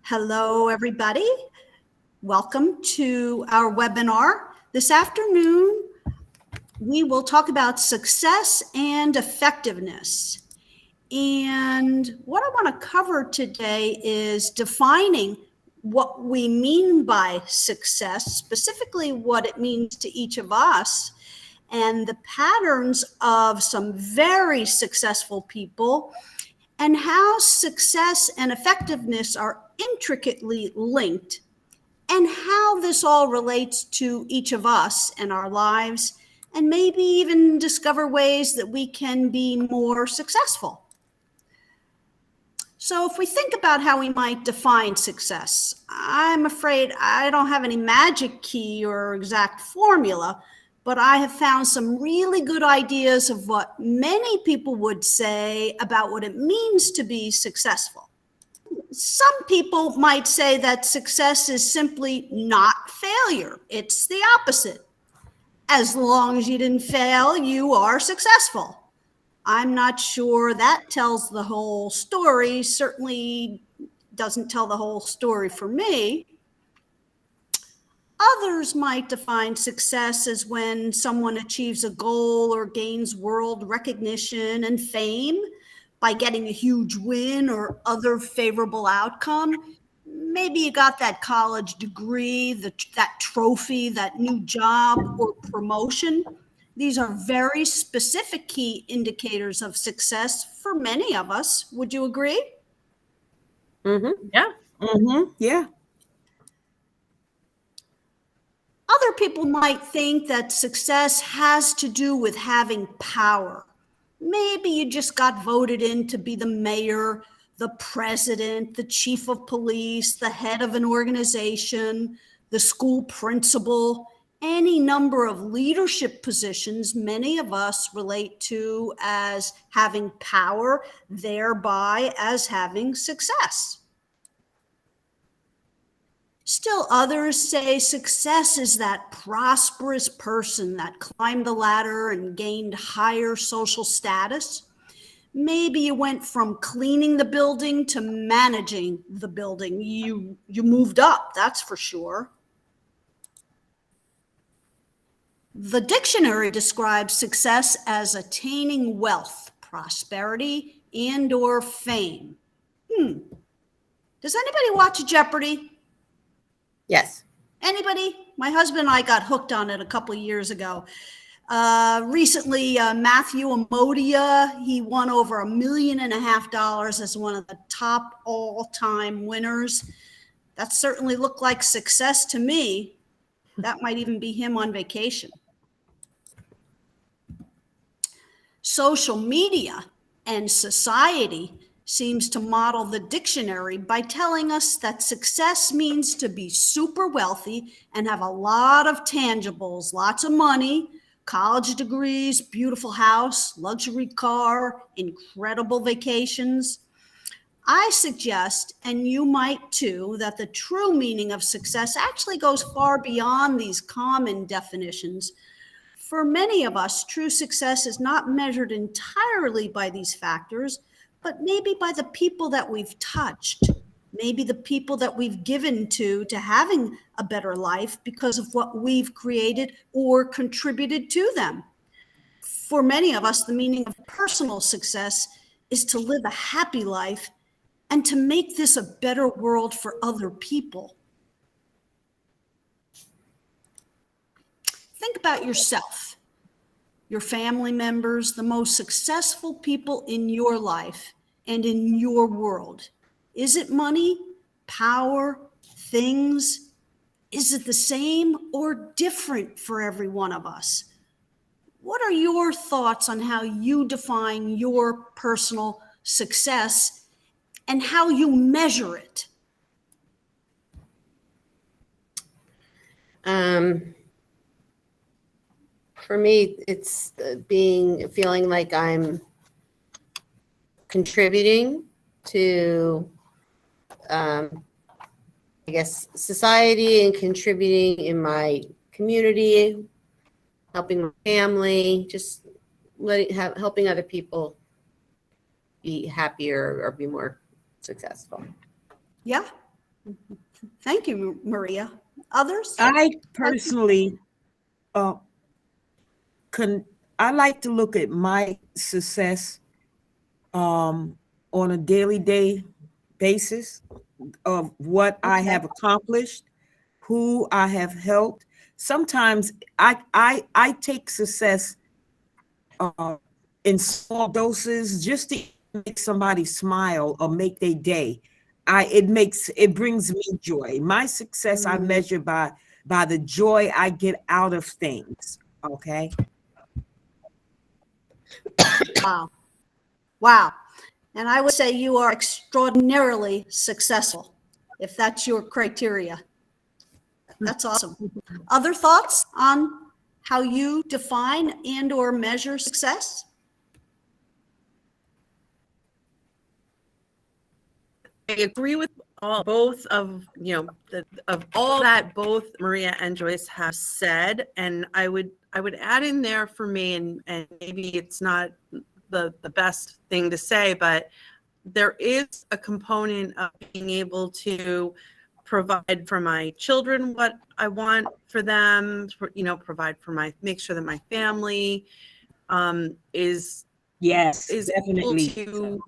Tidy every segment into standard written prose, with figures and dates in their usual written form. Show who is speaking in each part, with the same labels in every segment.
Speaker 1: Hello, everybody. Welcome to our webinar. This afternoon, we will talk about success and effectiveness. And what I want to cover today is defining what we mean by success, specifically what it means to each of us, and the patterns of some very successful people, and how success and effectiveness are intricately linked, and how this all relates to each of us and our lives, and maybe even discover ways that we can be more successful. So if we think about how we might define success, I'm afraid I don't have any magic key or exact formula, but I have found some really good ideas of what many people would say about what it means to be successful. Some people might say that success is simply not failure. It's the opposite. As long as you didn't fail, you are successful. I'm not sure that tells the whole story. Certainly doesn't tell the whole story for me. Others might define success as when someone achieves a goal or gains world recognition and fame by getting a huge win or other favorable outcome. Maybe you got that college degree, that trophy, that new job or promotion. These are very specific key indicators of success for many of us. Would you agree?
Speaker 2: Yeah.
Speaker 3: Yeah.
Speaker 1: Other people might think that success has to do with having power. Maybe you just got voted in to be the mayor, the president, the chief of police, the head of an organization, the school principal, any number of leadership positions many of us relate to as having power, thereby as having success. Still others say success is that prosperous person that climbed the ladder and gained higher social status. Maybe you went from cleaning the building to managing the building. You moved up, that's for sure. The dictionary describes success as attaining wealth, prosperity, and/or fame. Does anybody watch Jeopardy?
Speaker 2: Yes.
Speaker 1: Anybody? My husband and I got hooked on it a couple of years ago. Recently, Matthew Amodia, he won over $1.5 million as one of the top all-time winners. That certainly looked like success to me. That might even be him on vacation. Social media and society seems to model the dictionary by telling us that success means to be super wealthy and have a lot of tangibles, lots of money, college degrees, beautiful house, luxury car, incredible vacations. I suggest, and you might too, that the true meaning of success actually goes far beyond these common definitions. For many of us, true success is not measured entirely by these factors, but maybe by the people that we've touched, maybe the people that we've given to having a better life because of what we've created or contributed to them. For many of us, the meaning of personal success is to live a happy life and to make this a better world for other people. Think about yourself, your family members, the most successful people in your life and in your world. Is it money, power, things? Is it the same or different for every one of us? What are your thoughts on how you define your personal success and how you measure it?
Speaker 2: For me, it's feeling like I'm contributing to, I guess, society and contributing in my community, helping my family, just helping other people be happier or be more successful.
Speaker 1: Yeah, Thank you, Maria. Others?
Speaker 3: I personally uh, I like to look at my success on a day basis of what I have accomplished, who I have helped. Sometimes I take success in small doses just to make somebody smile or make their day. It brings me joy. My success I measure by the joy I get out of things. Okay.
Speaker 1: Wow. Wow. And I would say you are extraordinarily successful, if that's your criteria. That's awesome. Other thoughts on how you define and or measure success?
Speaker 4: I agree with both of all that both Maria and Joyce have said, and I would add in there for me, and maybe it's not the best thing to say, but there is a component of being able to provide for my children what I want for them, make sure that my family is
Speaker 3: definitely
Speaker 4: able to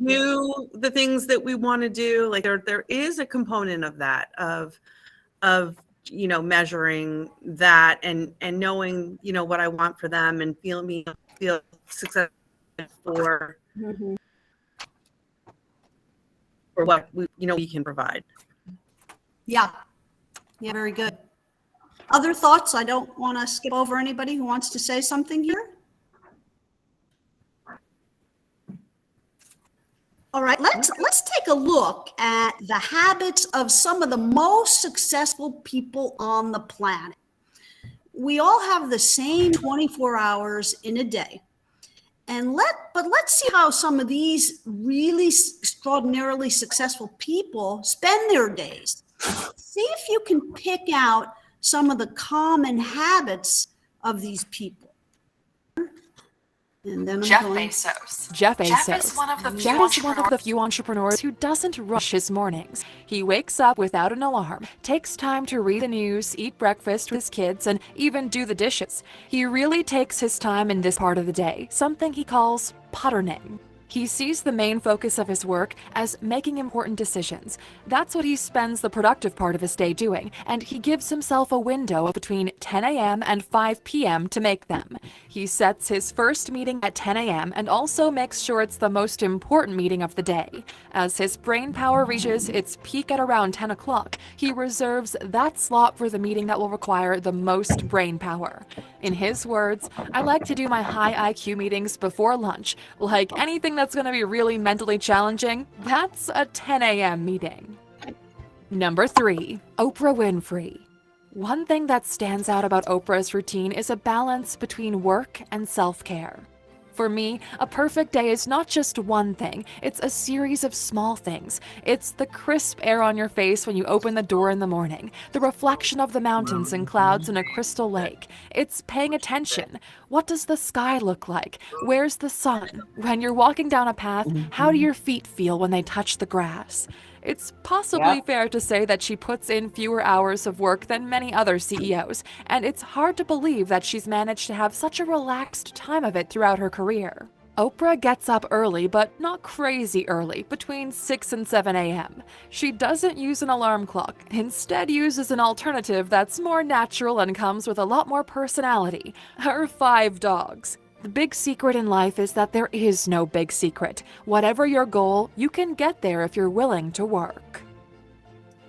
Speaker 4: do the things that we want to do. Like there is a component of that, of measuring that and knowing what I want for them and feel successful for what we can provide.
Speaker 1: Yeah, very good. Other thoughts? I don't want to skip over anybody who wants to say something here. All right, let's take a look at the habits of some of the most successful people on the planet. We all have the same 24 hours in a day. But let's see how some of these really extraordinarily successful people spend their days. See if you can pick out some of the common habits of these people. And then
Speaker 5: Jeff Bezos. Jeff is one of the few entrepreneurs who doesn't rush his mornings. He wakes up without an alarm, takes time to read the news, eat breakfast with his kids, and even do the dishes. He really takes his time in this part of the day, something he calls patterning. He sees the main focus of his work as making important decisions. That's what he spends the productive part of his day doing, and he gives himself a window of between 10 a.m. and 5 p.m. to make them. He sets his first meeting at 10 a.m. and also makes sure it's the most important meeting of the day. As his brain power reaches its peak at around 10 o'clock, he reserves that slot for the meeting that will require the most brain power. In his words, "I like to do my high IQ meetings before lunch. Like anything that's going to be really mentally challenging, that's a 10 a.m. meeting." Number 3, Oprah Winfrey. One thing that stands out about Oprah's routine is a balance between work and self-care. For me, a perfect day is not just one thing, it's a series of small things. It's the crisp air on your face when you open the door in the morning, the reflection of the mountains and clouds in a crystal lake. It's paying attention. What does the sky look like? Where's the sun? When you're walking down a path, how do your feet feel when they touch the grass? It's possibly fair to say that she puts in fewer hours of work than many other CEOs, and it's hard to believe that she's managed to have such a relaxed time of it throughout her career. Oprah gets up early, but not crazy early, between 6 and 7 a.m. She doesn't use an alarm clock, instead uses an alternative that's more natural and comes with a lot more personality: her 5 dogs. The big secret in life is that there is no big secret. Whatever your goal, you can get there if you're willing to work.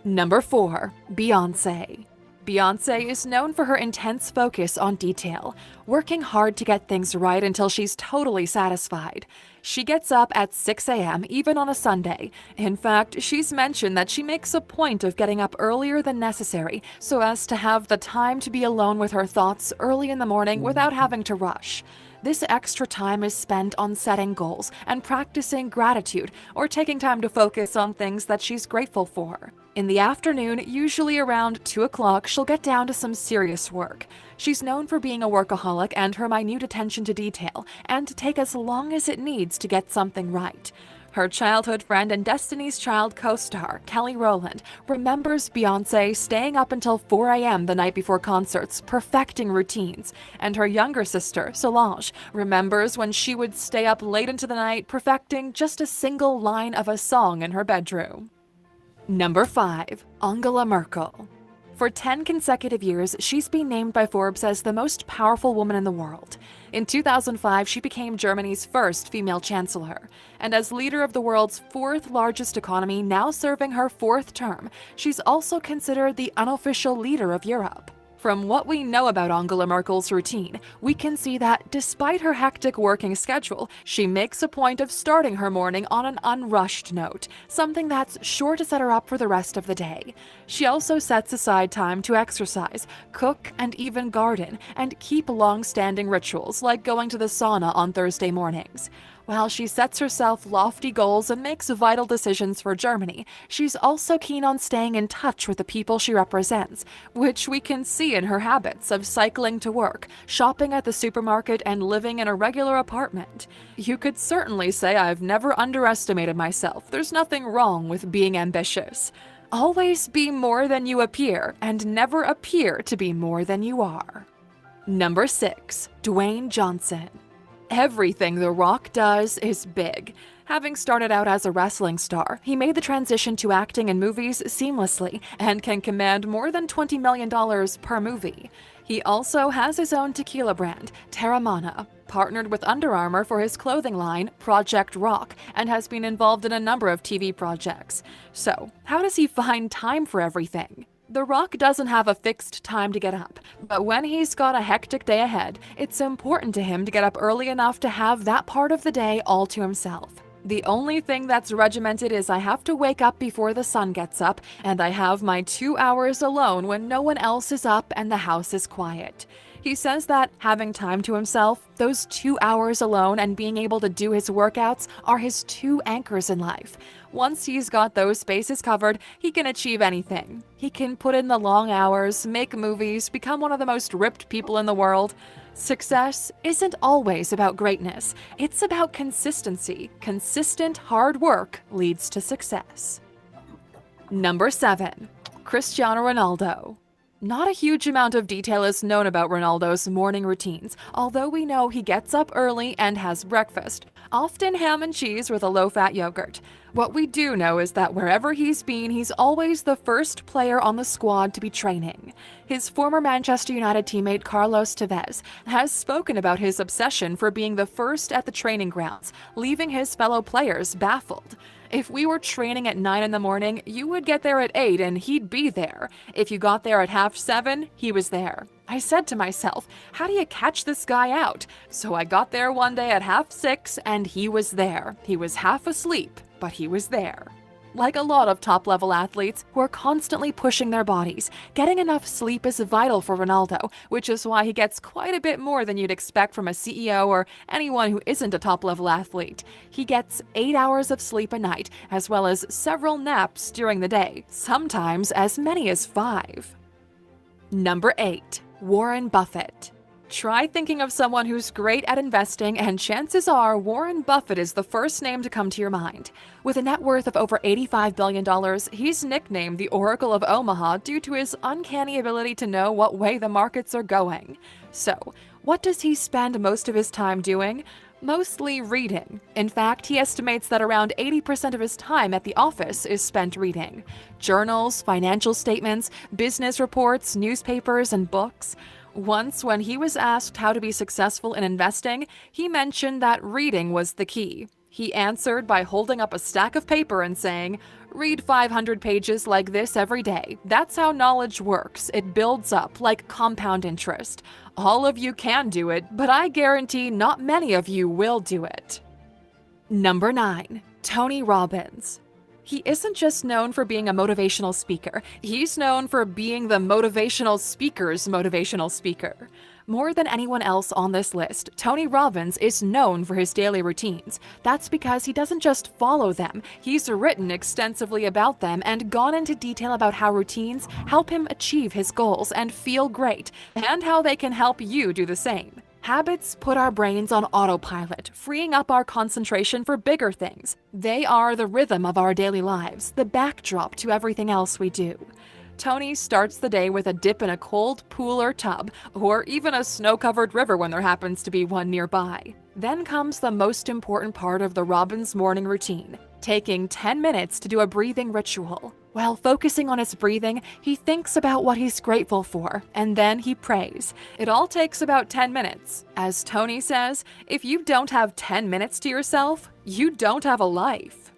Speaker 5: Number 4, Beyoncé. Beyoncé is known for her intense focus on detail, working hard to get things right until she's totally satisfied. She gets up at 6 a.m. even on a Sunday. In fact, she's mentioned that she makes a point of getting up earlier than necessary so as to have the time to be alone with her thoughts early in the morning without having to rush. This extra time is spent on setting goals and practicing gratitude or taking time to focus on things that she's grateful for. In the afternoon, usually around 2 o'clock, she'll get down to some serious work. She's known for being a workaholic and her minute attention to detail, and to take as long as it needs to get something right. Her childhood friend and Destiny's Child co-star, Kelly Rowland, remembers Beyoncé staying up until 4 a.m. the night before concerts, perfecting routines. And her younger sister, Solange, remembers when she would stay up late into the night, perfecting just a single line of a song in her bedroom. Number 5. Angela Merkel. For 10 consecutive years, she's been named by Forbes as the most powerful woman in the world. In 2005, she became Germany's first female chancellor. And as leader of the world's fourth largest economy, now serving her fourth term, she's also considered the unofficial leader of Europe. From what we know about Angela Merkel's routine, we can see that despite her hectic working schedule, she makes a point of starting her morning on an unrushed note, something that's sure to set her up for the rest of the day. She also sets aside time to exercise, cook, and even garden, and keep long-standing rituals like going to the sauna on Thursday mornings. While she sets herself lofty goals and makes vital decisions for Germany, she's also keen on staying in touch with the people she represents, which we can see in her habits of cycling to work, shopping at the supermarket, and living in a regular apartment. You could certainly say I've never underestimated myself. There's nothing wrong with being ambitious. Always be more than you appear, and never appear to be more than you are. Number 6. Dwayne Johnson. Everything The Rock does is big. Having started out as a wrestling star, he made the transition to acting in movies seamlessly and can command more than $20 million per movie. He also has his own tequila brand, Terramana, partnered with Under Armour for his clothing line, Project Rock, and has been involved in a number of TV projects. So, how does he find time for everything? The Rock doesn't have a fixed time to get up, but when he's got a hectic day ahead, it's important to him to get up early enough to have that part of the day all to himself. The only thing that's regimented is I have to wake up before the sun gets up, and I have my 2 hours alone when no one else is up and the house is quiet. He says that having time to himself, those 2 hours alone and being able to do his workouts are his 2 anchors in life. Once he's got those bases covered, he can achieve anything. He can put in the long hours, make movies, become one of the most ripped people in the world. Success isn't always about greatness. It's about consistency. Consistent hard work leads to success. Number 7. Cristiano Ronaldo. Not a huge amount of detail is known about Ronaldo's morning routines, although we know he gets up early and has breakfast, often ham and cheese with a low-fat yogurt. What we do know is that wherever he's been, he's always the first player on the squad to be training. His former Manchester United teammate Carlos Tevez has spoken about his obsession for being the first at the training grounds, leaving his fellow players baffled. If we were training at 9 in the morning, you would get there at 8 and he'd be there. If you got there at 6:30, he was there. I said to myself, how do you catch this guy out? So I got there one day at 6:30 and he was there. He was half asleep, but he was there. Like a lot of top-level athletes who are constantly pushing their bodies, getting enough sleep is vital for Ronaldo, which is why he gets quite a bit more than you'd expect from a CEO or anyone who isn't a top-level athlete. He gets 8 hours of sleep a night, as well as several naps during the day, sometimes as many as 5. Number 8. Warren Buffett. Try thinking of someone who's great at investing, and chances are Warren Buffett is the first name to come to your mind. With a net worth of over $85 billion, he's nicknamed the Oracle of Omaha due to his uncanny ability to know what way the markets are going. So, what does he spend most of his time doing? Mostly reading. In fact, he estimates that around 80% of his time at the office is spent reading. Journals, financial statements, business reports, newspapers, and books. Once, when he was asked how to be successful in investing, he mentioned that reading was the key. He answered by holding up a stack of paper and saying, "Read 500 pages like this every day. That's how knowledge works. It builds up like compound interest. All of you can do it, but I guarantee not many of you will do it." Number 9. Tony Robbins. He isn't just known for being a motivational speaker, he's known for being the motivational speaker's motivational speaker. More than anyone else on this list, Tony Robbins is known for his daily routines. That's because he doesn't just follow them, he's written extensively about them and gone into detail about how routines help him achieve his goals and feel great, and how they can help you do the same. Habits put our brains on autopilot, freeing up our concentration for bigger things. They are the rhythm of our daily lives, the backdrop to everything else we do. Tony starts the day with a dip in a cold pool or tub, or even a snow-covered river when there happens to be one nearby. Then comes the most important part of the Robbins morning routine, taking 10 minutes to do a breathing ritual. While focusing on his breathing, he thinks about what he's grateful for, and then he prays. It all takes about 10 minutes. As Tony says, if you don't have 10 minutes to yourself, you don't have a life.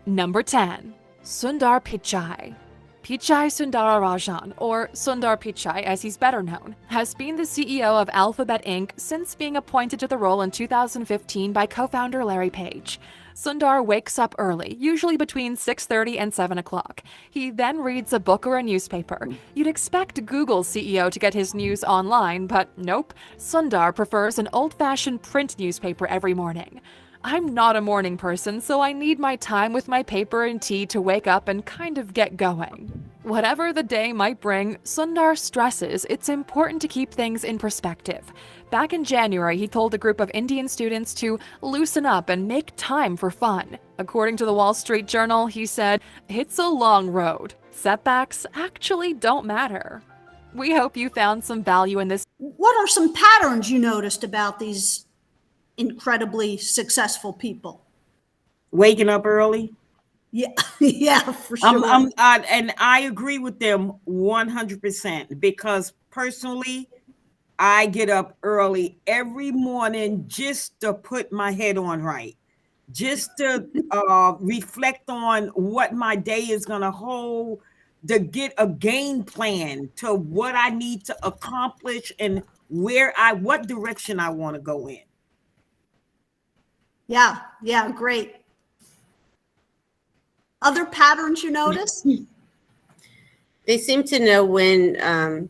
Speaker 5: Number 10. Sundar Pichai. Pichai Sundararajan, or Sundar Pichai as he's better known, has been the CEO of Alphabet Inc. since being appointed to the role in 2015 by co-founder Larry Page. Sundar wakes up early, usually between 6:30 and 7 o'clock. He then reads a book or a newspaper. You'd expect Google's CEO to get his news online, but nope. Sundar prefers an old-fashioned print newspaper every morning. I'm not a morning person, so I need my time with my paper and tea to wake up and kind of get going. Whatever the day might bring, Sundar stresses it's important to keep things in perspective. Back in January, he told a group of Indian students to loosen up and make time for fun. According to the Wall Street Journal, he said, "It's a long road. Setbacks actually don't matter." We hope you found some value in this.
Speaker 1: What are some patterns you noticed about these incredibly successful people?
Speaker 3: Waking up early.
Speaker 1: Yeah, yeah, for sure.
Speaker 3: And I agree with them 100% because personally, I get up early every morning just to put my head on right, just to reflect on what my day is going to hold, to get a game plan to what I need to accomplish and what direction I want to go in.
Speaker 1: Yeah, great. Other patterns you notice?
Speaker 2: They seem to know when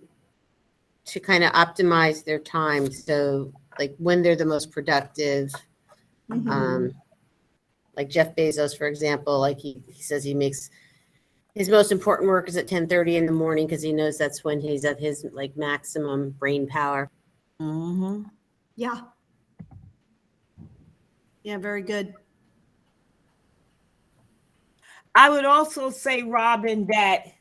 Speaker 2: to kind of optimize their time. So like when they're the most productive. Like Jeff Bezos, for example, like he says he makes his most important work is at 10:30 in the morning because he knows that's when he's at his like maximum brain power.
Speaker 3: Mm-hmm.
Speaker 1: Yeah. Yeah, very good.
Speaker 3: I would also say, Robin, that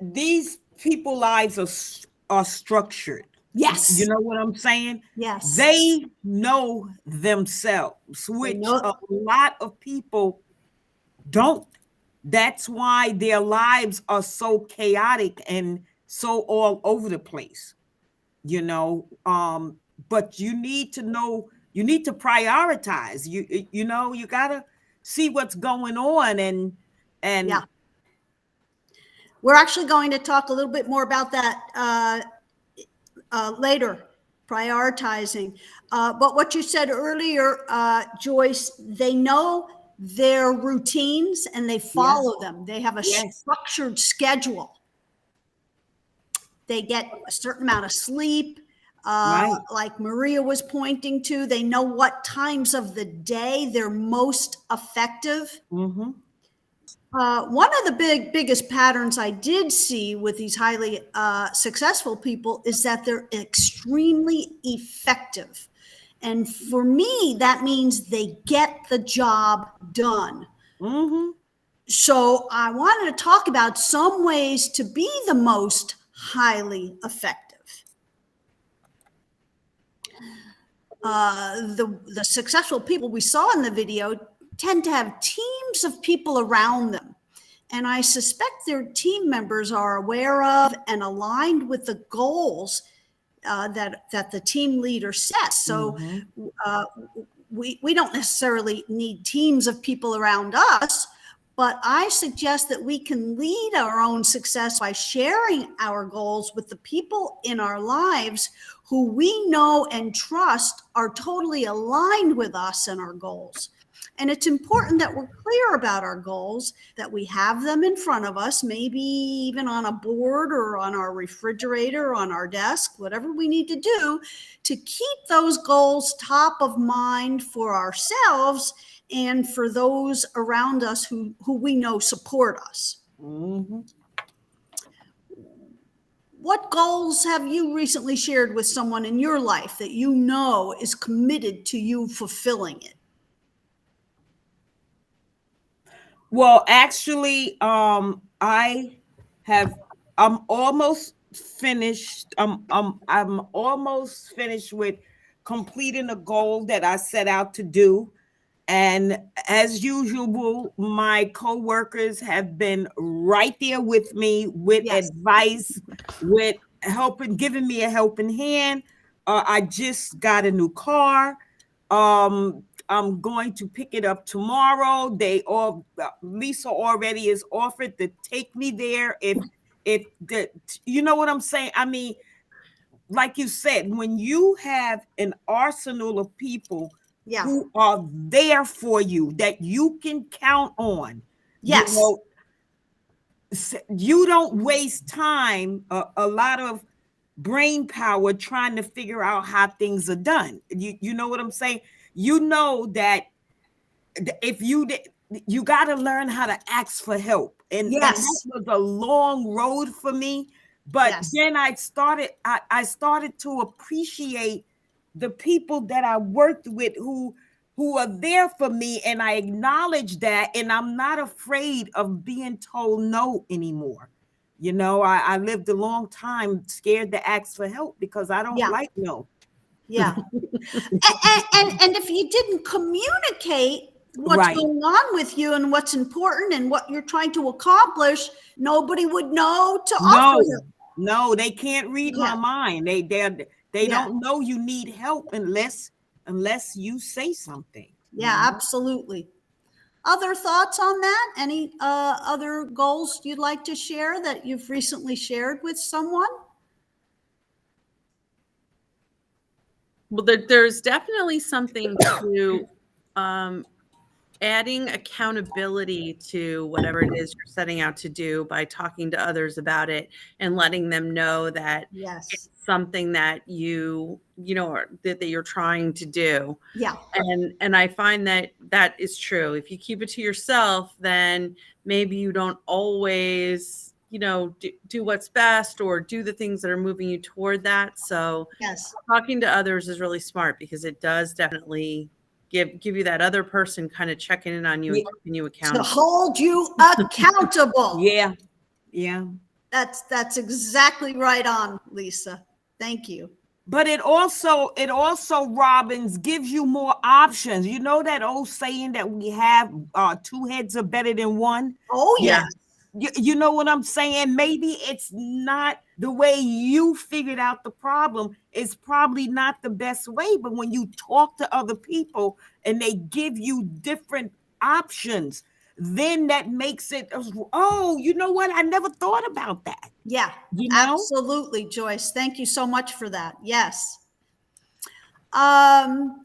Speaker 3: these people lives are structured.
Speaker 1: Yes.
Speaker 3: You know what I'm saying?
Speaker 1: Yes.
Speaker 3: They know themselves, which a lot of people don't. That's why their lives are so chaotic and so all over the place. You know, but you need to know, you need to prioritize. You know, you gotta see what's going on and
Speaker 1: yeah. We're actually going to talk a little bit more about that later, prioritizing. But what you said earlier, Joyce, they know their routines and they follow them. They have a structured schedule. They get a certain amount of sleep. Like Maria was pointing to, they know what times of the day they're most effective.
Speaker 3: Mm-hmm.
Speaker 1: One of the biggest patterns I did see with these highly successful people is that they're extremely effective. And for me, that means they get the job done.
Speaker 3: Mm-hmm.
Speaker 1: So I wanted to talk about some ways to be the most highly effective. The successful people we saw in the video tend to have teams of people around them. And I suspect their team members are aware of and aligned with the goals that the team leader sets. So we don't necessarily need teams of people around us, but I suggest that we can lead our own success by sharing our goals with the people in our lives who we know and trust are totally aligned with us and our goals. And it's important that we're clear about our goals, that we have them in front of us, maybe even on a board or on our refrigerator or on our desk, whatever we need to do to keep those goals top of mind for ourselves and for those around us who we know support us.
Speaker 3: Mm-hmm.
Speaker 1: What goals have you recently shared with someone in your life that you know is committed to you fulfilling it?
Speaker 3: Well, actually, I'm almost finished. I'm almost finished with completing a goal that I set out to do. And as usual, my coworkers have been right there with me with
Speaker 1: Yes.
Speaker 3: advice, with helping, giving me a helping hand. I just got a new car. I'm going to pick it up tomorrow. Lisa already is offered to take me there if the, you know what I'm saying? I mean, like you said, when you have an arsenal of people
Speaker 1: Yeah.
Speaker 3: who are there for you that you can count on,
Speaker 1: Yes.
Speaker 3: you don't waste time, a lot of brain power trying to figure out how things are done. You know what I'm saying? You know that if you got to learn how to ask for help, and
Speaker 1: Yes.
Speaker 3: that was a long road for me. But
Speaker 1: Yes.
Speaker 3: then I started to appreciate the people that I worked with who are there for me, and I acknowledge that, and I'm not afraid of being told no anymore. You know, I lived a long time scared to ask for help because I don't
Speaker 1: Yeah.
Speaker 3: like no.
Speaker 1: Yeah. and if you didn't communicate what's
Speaker 3: Right.
Speaker 1: going on with you and what's important and what you're trying to accomplish, nobody would know to offer help.
Speaker 3: No, they can't read my
Speaker 1: Yeah.
Speaker 3: mind. They
Speaker 1: Yeah.
Speaker 3: don't know you need help unless you say something.
Speaker 1: Yeah, absolutely. Other thoughts on that? Any other goals you'd like to share that you've recently shared with someone?
Speaker 4: Well, there's definitely something to adding accountability to whatever it is you're setting out to do by talking to others about it and letting them know that
Speaker 1: Yes.
Speaker 4: it's something that you know that you're trying to do.
Speaker 1: Yeah.
Speaker 4: And I find that is true. If you keep it to yourself, then maybe you don't always, do what's best or do the things that are moving you toward that. So
Speaker 1: Yes.
Speaker 4: talking to others is really smart because it does definitely give you that other person kind of checking in on you and keeping you
Speaker 1: To
Speaker 4: accountable.
Speaker 1: hold you accountable.
Speaker 3: Yeah. Yeah.
Speaker 1: That's exactly right on, Lisa. Thank you.
Speaker 3: But it also Robbins gives you more options. You know that old saying that we have, two heads are better than one.
Speaker 1: Oh,
Speaker 4: Yeah.
Speaker 1: yes.
Speaker 3: You know what I'm saying? Maybe it's not the way you figured out the problem. It's probably not the best way. But when you talk to other people and they give you different options, then that makes it, oh, you know what? I never thought about that.
Speaker 1: Yeah,
Speaker 3: You know?
Speaker 1: absolutely, Joyce. Thank you so much for that. Yes. Then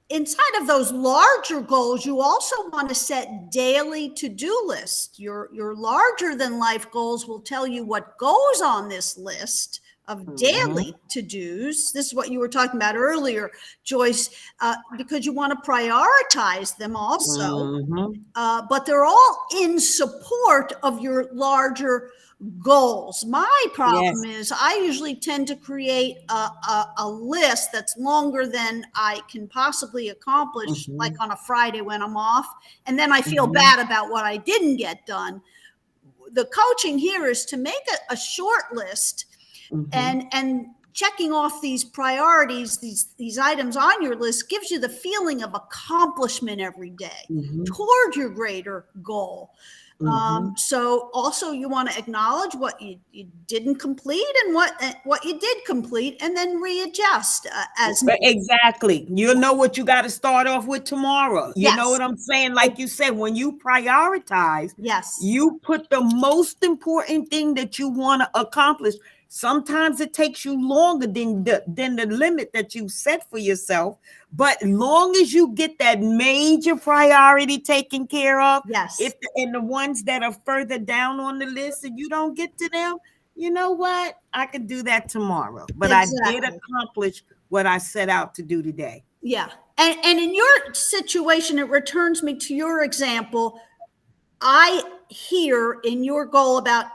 Speaker 1: inside of those larger goals, you also want to set daily to-do lists. Your larger than life goals will tell you what goes on this list of daily to-dos. This is what you were talking about earlier, Joyce, because you want to prioritize them also. But they're all in support of your larger goals. My problem is I usually tend to create a list that's longer than I can possibly accomplish, like on a Friday when I'm off. And then I feel bad about what I didn't get done. The coaching here is to make a short list and checking off these priorities, these items on your list gives you the feeling of accomplishment every day toward your greater goal. So also you want to acknowledge what you didn't complete and what you did complete, and then readjust as
Speaker 3: exactly. You know what you got to start off with tomorrow. You know what I'm saying? Like you said, when you prioritize, you put the most important thing that you want to accomplish. Sometimes it takes you longer than the limit that you set for yourself. But long as you get that major priority taken care of, and the ones that are further down on the list and you don't get to them, you know what? I could do that tomorrow. But I did accomplish what I set out to do today.
Speaker 1: Yeah. And in your situation, it returns me to your example. I hear in your goal about,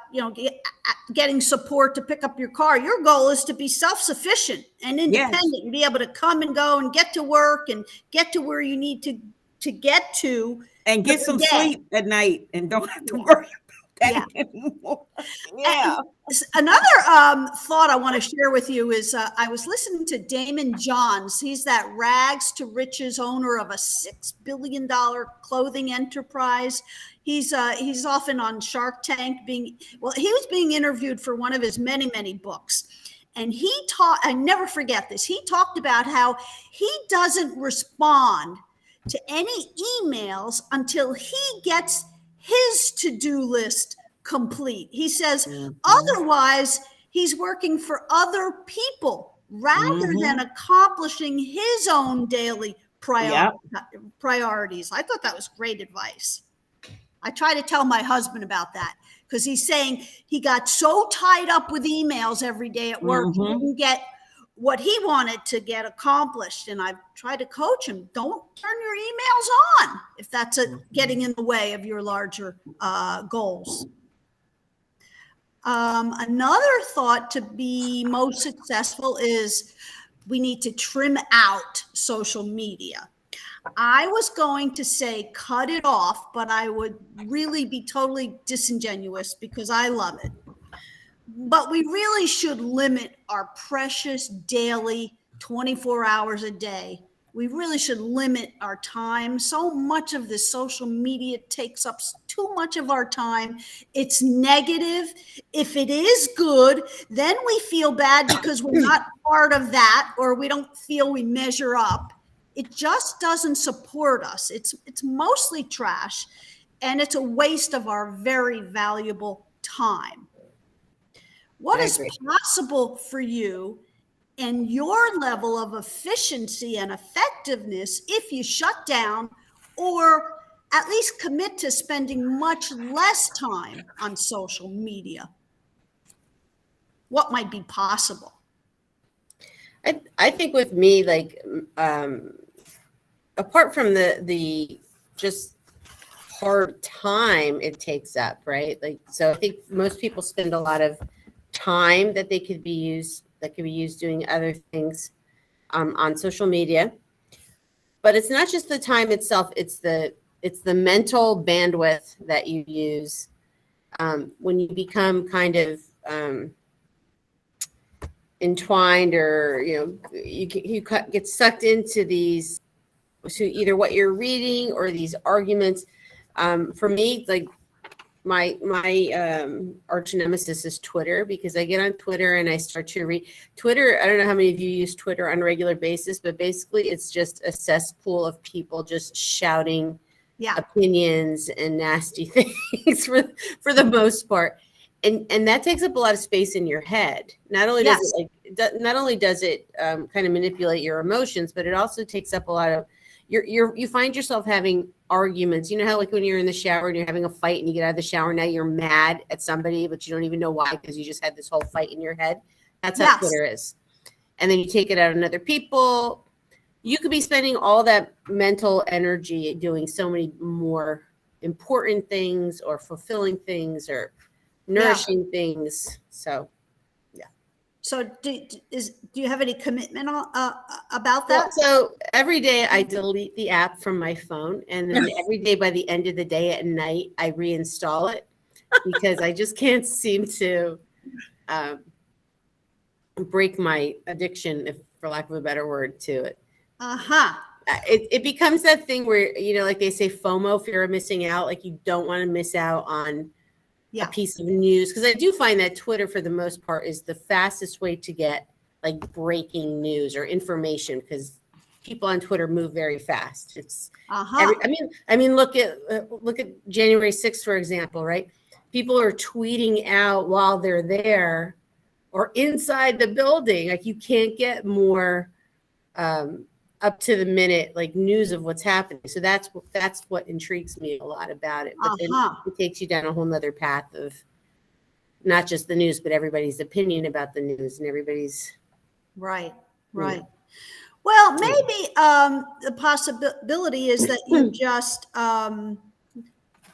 Speaker 1: getting support to pick up your car. Your goal is to be self-sufficient and independent and be able to come and go and get to work and get to where you need to get to.
Speaker 3: And get some sleep at night and don't have to worry about that anymore. Yeah.
Speaker 1: Another thought I want to share with you is I was listening to Damon Johns. He's that rags to riches owner of a $6 billion clothing enterprise. He's often on Shark Tank he was being interviewed for one of his many, many books. And I never forget this. He talked about how he doesn't respond to any emails until he gets his to-do list complete. He says, otherwise he's working for other people rather than accomplishing his own daily priorities. I thought that was great advice. I try to tell my husband about that because he's saying he got so tied up with emails every day at work, he didn't get what he wanted to get accomplished. And I've tried to coach him, don't turn your emails on if that's getting in the way of your larger goals. Another thought to be most successful is we need to trim out social media. I was going to say cut it off, but I would really be totally disingenuous because I love it. But we really should limit our precious daily 24 hours a day. We really should limit our time. So much of this social media takes up too much of our time. It's negative. If it is good, then we feel bad because we're not part of that, or we don't feel we measure up. It just doesn't support us. It's mostly trash, and it's a waste of our very valuable time. What is possible for you and your level of efficiency and effectiveness if you shut down or at least commit to spending much less time on social media? What might be possible?
Speaker 2: I think with me, like, apart from the just hard time it takes up, right? Like, so I think most people spend a lot of time that could be used doing other things on social media. But it's not just the time itself, it's the mental bandwidth that you use when you become kind of entwined, or you get sucked into these, to either what you're reading or these arguments. For me, like, my arch nemesis is Twitter, because I get on Twitter and I start to read Twitter. I don't know how many of you use Twitter on a regular basis, but basically it's just a cesspool of people just shouting opinions and nasty things for the most part. And that takes up a lot of space in your head. Not only does it kind of manipulate your emotions, but it also takes up a lot of you find yourself having arguments. You know how, like, when you're in the shower and you're having a fight and you get out of the shower, now you're mad at somebody, but you don't even know why, because you just had this whole fight in your head. That's how Twitter is. And then you take it out on other people. You could be spending all that mental energy doing so many more important things, or fulfilling things, or nourishing things. So
Speaker 1: So do you have any commitment about that?
Speaker 2: Well, so every day I delete the app from my phone, and then every day by the end of the day at night, I reinstall it, because I just can't seem to break my addiction, if for lack of a better word, to it. It becomes that thing where, like they say, FOMO, fear of missing out. Like, you don't want to miss out on a piece of news, because I do find that Twitter, for the most part, is the fastest way to get, like, breaking news or information, because people on Twitter move very fast. It's I mean, look at January 6th, for example, right? People are tweeting out while they're there or inside the building. Like, you can't get more up to the minute, like, news of what's happening. So that's what intrigues me a lot about it. But then it takes you down a whole nother path of not just the news, but everybody's opinion about the news and everybody's
Speaker 1: right. Well, maybe the possibility is that you just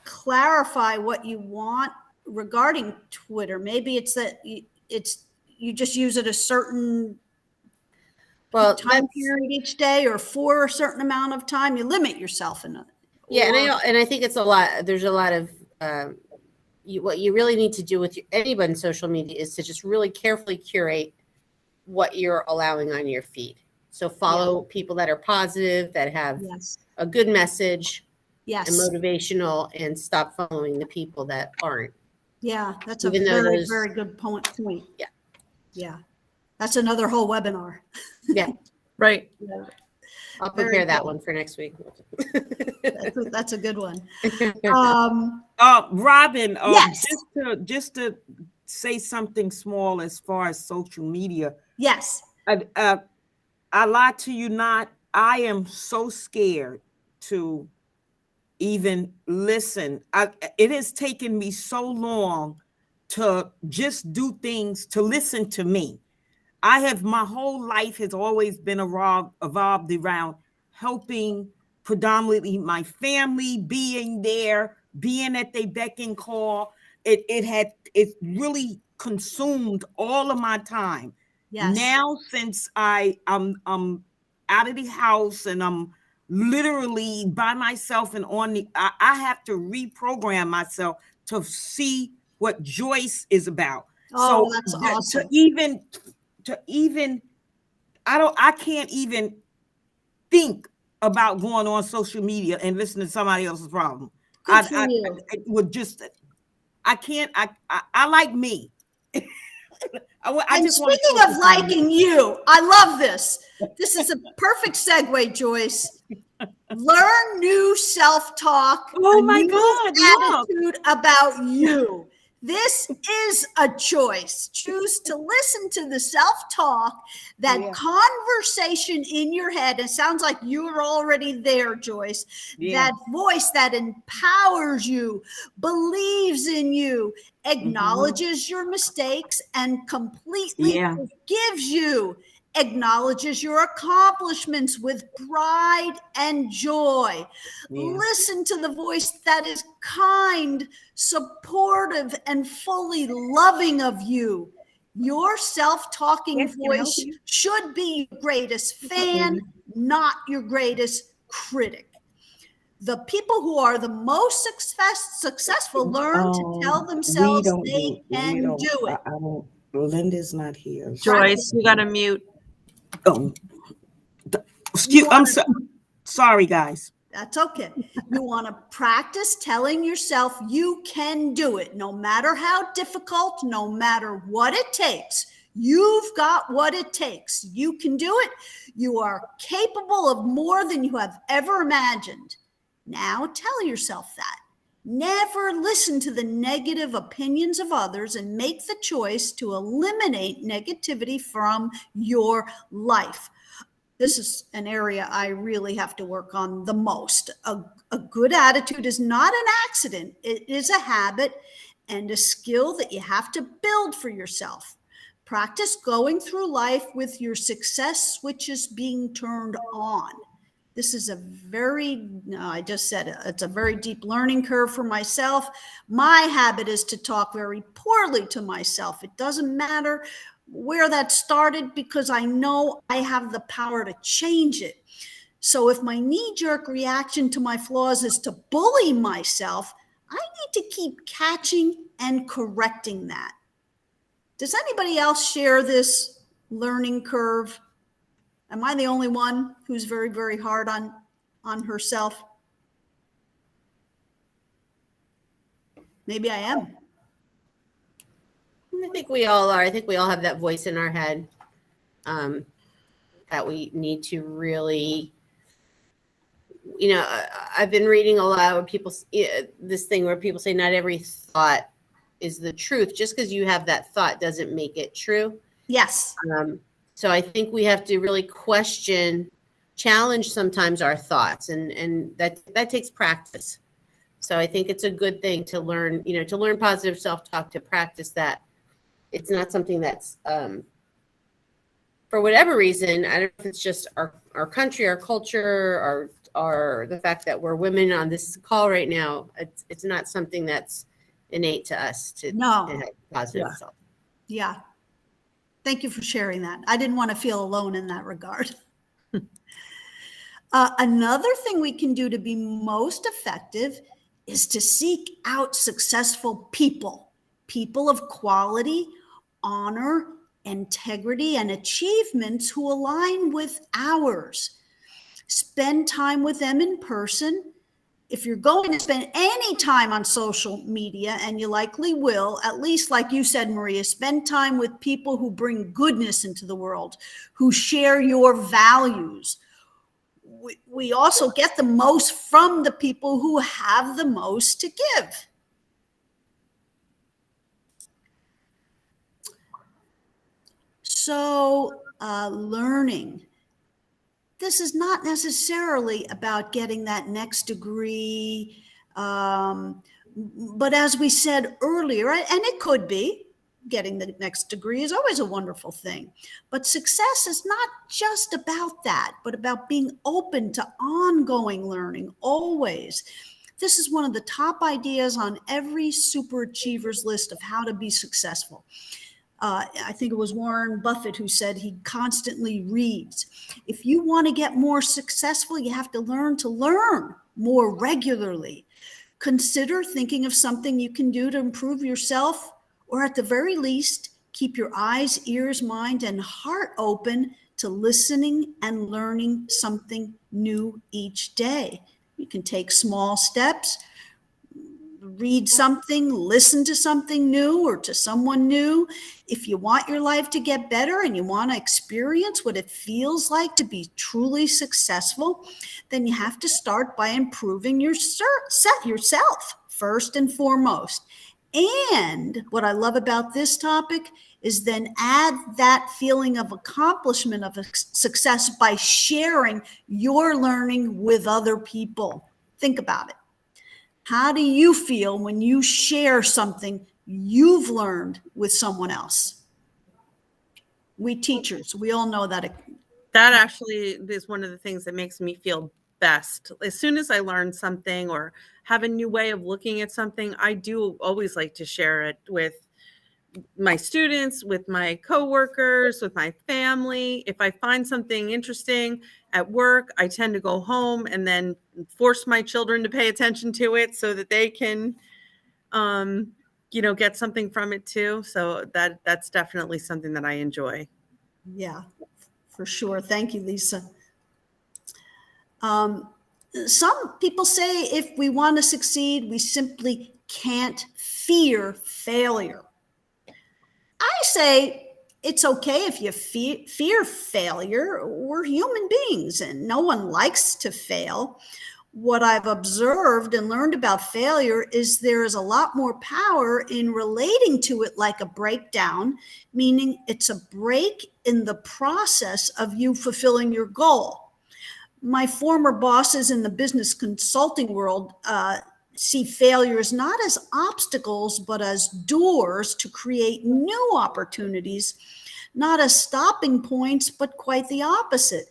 Speaker 1: clarify what you want regarding Twitter. Maybe it's that you just use it a certain time period each day, or for a certain amount of time. You limit yourself in it.
Speaker 2: Yeah, and I think it's a lot. There's a lot of what you really need to do with anybody in social media is to just really carefully curate what you're allowing on your feed. So follow people that are positive, that have a good message, and motivational, and stop following the people that aren't.
Speaker 1: Yeah, that's a very, very good point.
Speaker 2: Yeah.
Speaker 1: Yeah. That's another whole webinar.
Speaker 2: Yeah.
Speaker 4: Right.
Speaker 1: Yeah.
Speaker 2: I'll prepare that one for next week.
Speaker 1: That's a good one.
Speaker 3: Robin,
Speaker 1: yes.
Speaker 3: just to say something small as far as social media.
Speaker 1: Yes.
Speaker 3: I lie to you not. I am so scared to even listen. It has taken me so long to just do things, to listen to me. My whole life has always been evolved around helping predominantly my family, being there, being at their beck and call. It really consumed all of my time.
Speaker 1: Yes.
Speaker 3: Now, since I'm out of the house and I'm literally by myself and I have to reprogram myself to see what Joyce is about.
Speaker 1: Oh, so that's awesome.
Speaker 3: I can't even think about going on social media and listening to somebody else's problem. I like me.
Speaker 1: And speaking of liking you, I love this. This is a perfect segue, Joyce. Learn new self-talk.
Speaker 3: Oh my God!
Speaker 1: Attitude about you. This is a choice. Choose to listen to the self-talk, that conversation in your head. It sounds like you're already there, Joyce. That voice that empowers you, believes in you, acknowledges your mistakes, and completely forgives you. Acknowledges your accomplishments with pride and joy. Listen to the voice that is kind, supportive, and fully loving of you. Your self-talking voice should be your greatest fan, not your greatest critic. The people who are the most successful learn to tell themselves they can do it.
Speaker 3: Linda's not here.
Speaker 4: Joyce, you got to mute.
Speaker 3: I'm sorry, guys.
Speaker 1: That's okay. You want to practice telling yourself you can do it, no matter how difficult, no matter what it takes. You've got what it takes. You can do it. You are capable of more than you have ever imagined. Now tell yourself that. Never listen to the negative opinions of others, and make the choice to eliminate negativity from your life. This is an area I really have to work on the most. A good attitude is not an accident. It is a habit and a skill that you have to build for yourself. Practice going through life with your success switches being turned on. This is it's a very deep learning curve for myself. My habit is to talk very poorly to myself. It doesn't matter where that started, because I know I have the power to change it. So if my knee-jerk reaction to my flaws is to bully myself, I need to keep catching and correcting that. Does anybody else share this learning curve? Am I the only one who's very, very hard on herself? Maybe I am.
Speaker 2: I think we all are. I think we all have that voice in our head that we need to really, I've been reading a lot of people, this thing where people say not every thought is the truth. Just because you have that thought doesn't make it true.
Speaker 1: Yes.
Speaker 2: So I think we have to really challenge sometimes our thoughts, and that takes practice. So I think it's a good thing to learn positive self-talk, to practice that. It's not something that's, for whatever reason, I don't know if it's just our country, our culture, are the fact that we're women on this call right now. It's not something that's innate to us to
Speaker 1: No.
Speaker 2: have positive
Speaker 4: Yeah.
Speaker 2: self.
Speaker 1: Yeah. Thank you for sharing that. I didn't want to feel alone in that regard. Another thing we can do to be most effective is to seek out successful people, people of quality, honor, integrity, and achievements who align with ours. Spend time with them in person. If you're going to spend any time on social media, and you likely will, at least like you said, Maria, spend time with people who bring goodness into the world, who share your values. We also get the most from the people who have the most to give. So, learning. This is not necessarily about getting that next degree, but as we said earlier, and it could be, getting the next degree is always a wonderful thing. But success is not just about that, but about being open to ongoing learning always. This is one of the top ideas on every super achiever's list of how to be successful. I think it was Warren Buffett who said he constantly reads. If you want to get more successful, you have to learn more regularly. Consider thinking of something you can do to improve yourself, or at the very least, keep your eyes, ears, mind, and heart open to listening and learning something new each day. You can take small steps, read something, listen to something new or to someone new. If you want your life to get better and you want to experience what it feels like to be truly successful, then you have to start by improving yourself first and foremost. And what I love about this topic is then add that feeling of accomplishment, of success, by sharing your learning with other people. Think about it. How do you feel when you share something you've learned with someone else? We teachers, we all know that.
Speaker 4: That actually is one of the things that makes me feel best. As soon as I learn something or have a new way of looking at something, I do always like to share it with my students, with my coworkers, with my family. If I find something interesting at work, I tend to go home and then force my children to pay attention to it so that they can, get something from it too. So that's definitely something that I enjoy.
Speaker 1: Yeah, for sure. Thank you, Lisa. Some people say if we want to succeed, we simply can't fear failure. I say it's okay if you fear failure. We're human beings and no one likes to fail. What I've observed and learned about failure is there is a lot more power in relating to it like a breakdown, meaning it's a break in the process of you fulfilling your goal. My former bosses in the business consulting world see failures not as obstacles, but as doors to create new opportunities, not as stopping points, but quite the opposite,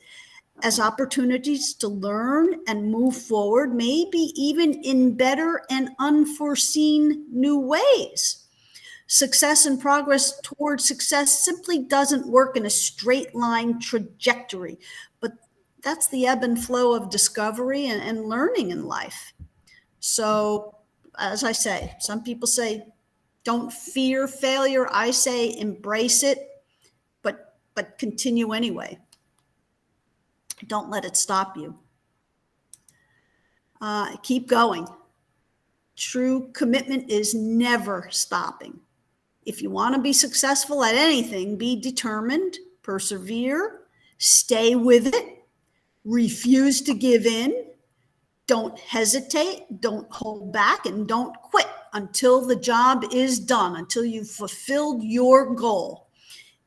Speaker 1: as opportunities to learn and move forward, maybe even in better and unforeseen new ways. Success and progress towards success simply doesn't work in a straight line trajectory, but that's the ebb and flow of discovery and learning in life. So, as I say, some people say, don't fear failure. I say, embrace it, but continue anyway. Don't let it stop you. Keep going. True commitment is never stopping. If you want to be successful at anything, be determined, persevere, stay with it, refuse to give in. Don't hesitate, don't hold back, and don't quit until the job is done, until you've fulfilled your goal.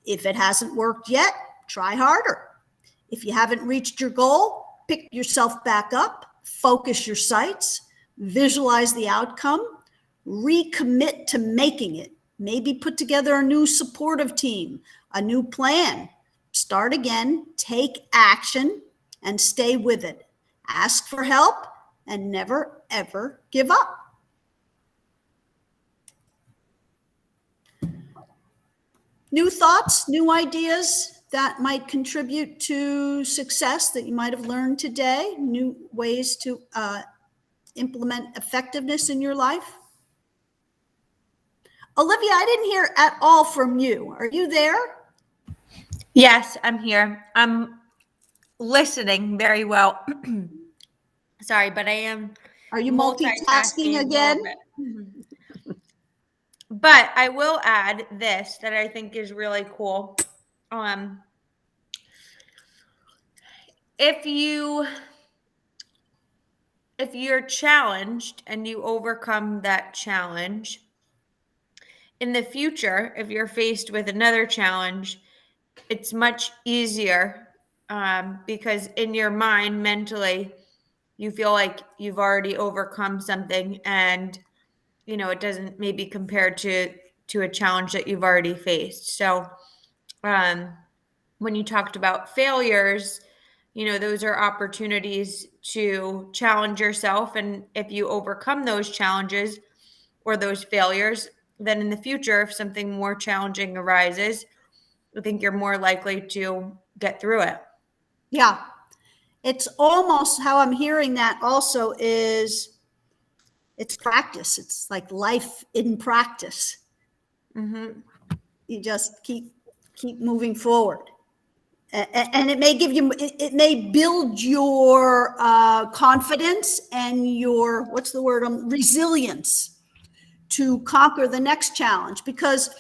Speaker 1: If it hasn't worked yet, try harder. If you haven't reached your goal, pick yourself back up, focus your sights, visualize the outcome, recommit to making it. Maybe put together a new supportive team, a new plan. Start again, take action, and stay with it. Ask for help and never, ever give up. New thoughts, new ideas that might contribute to success that you might have learned today, new ways to implement effectiveness in your life. Olivia, I didn't hear at all from you. Are you there?
Speaker 6: Yes, I'm here. I'm listening very well. Sorry, but I am.
Speaker 1: Are you
Speaker 6: multitasking
Speaker 1: multitasking
Speaker 6: a
Speaker 1: again?
Speaker 6: little bit. But I will add this that I think is really cool. If you're challenged and you overcome that challenge, in the future, if you're faced with another challenge, it's much easier because in your mind, mentally, you feel like you've already overcome something, and it doesn't maybe compare to a challenge that you've already faced. So when you talked about failures, those are opportunities to challenge yourself, and if you overcome those challenges or those failures, then in the future, if something more challenging arises, I think you're more likely to get through it.
Speaker 1: Yeah. It's almost how I'm hearing that also is it's practice. It's like life in practice.
Speaker 6: Mm-hmm.
Speaker 1: You just keep moving forward. And it may give you, it may build your confidence and your, what's the word, resilience to conquer the next challenge. Because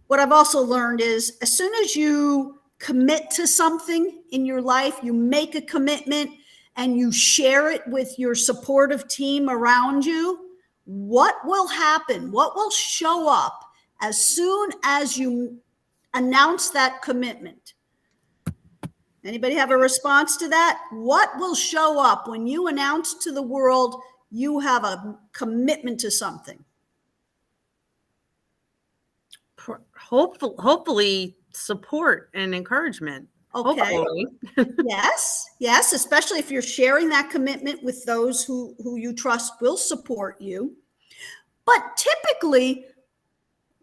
Speaker 1: what I've also learned is as soon as you commit to something in your life, you make a commitment and you share it with your supportive team around you, what will happen? What will show up as soon as you announce that commitment? Anybody have a response to that? What will show up when you announce to the world you have a commitment to something?
Speaker 4: Hopefully support and encouragement.
Speaker 1: Okay.
Speaker 4: Hopefully.
Speaker 1: Yes, especially if you're sharing that commitment with those who you trust will support you. But typically,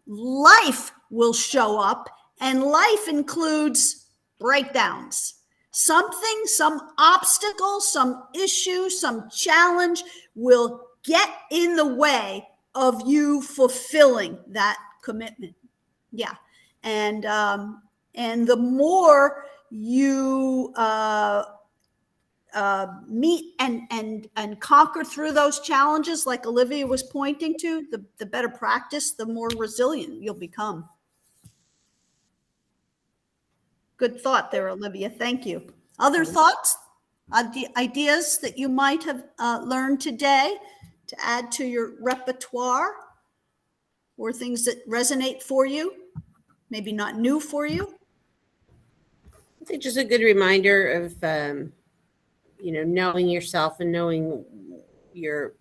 Speaker 1: life will show up, and life includes breakdowns. Something, some obstacle, some issue, some challenge will get in the way of you fulfilling that commitment. Yeah. And the more you meet and conquer through those challenges, like Olivia was pointing to, the better practice, the more resilient you'll become. Good thought there, Olivia. Thank you. Other thoughts, ideas that you might have learned today to add to your repertoire, or things that resonate for you, maybe not new for you?
Speaker 2: I think just a good reminder of, knowing yourself and knowing the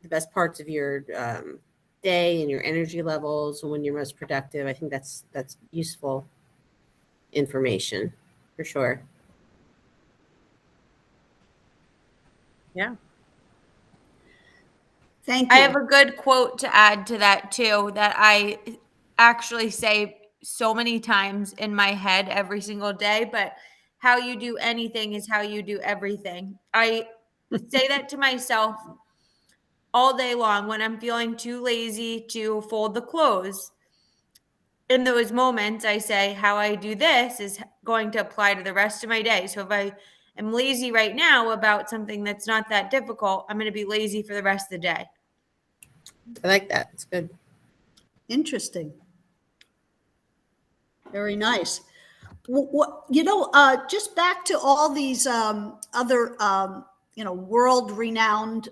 Speaker 2: best parts of your day and your energy levels when you're most productive. I think that's useful information for sure.
Speaker 4: Yeah.
Speaker 1: Thank you.
Speaker 6: I have a good quote to add to that too, that I actually say so many times in my head every single day, but how you do anything is how you do everything. I say that to myself all day long when I'm feeling too lazy to fold the clothes. In those moments, I say, how I do this is going to apply to the rest of my day. So if I am lazy right now about something that's not that difficult, I'm going to be lazy for the rest of the day.
Speaker 2: I like that. It's good.
Speaker 1: Interesting. Very nice. Just back to all these other, world-renowned,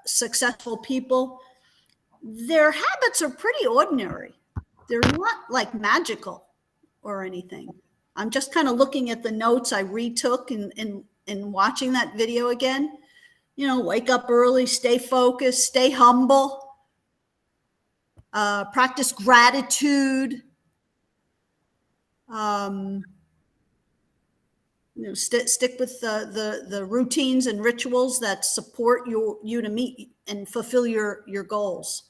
Speaker 1: successful people, their habits are pretty ordinary. They're not like magical or anything. I'm just kind of looking at the notes I retook in watching that video again. Wake up early, stay focused, stay humble, practice gratitude. stick with the routines and rituals that support you to meet and fulfill your goals.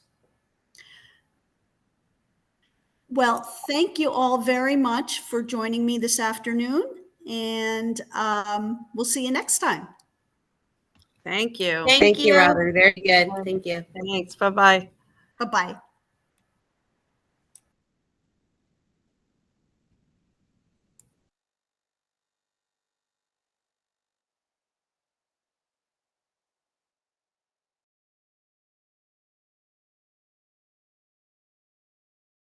Speaker 1: Well, thank you all very much for joining me this afternoon, and we'll see you next time.
Speaker 4: Thank you.
Speaker 2: Thank you, Robin. Very good. Thank you.
Speaker 4: Thanks. Bye-bye.
Speaker 1: Bye-bye.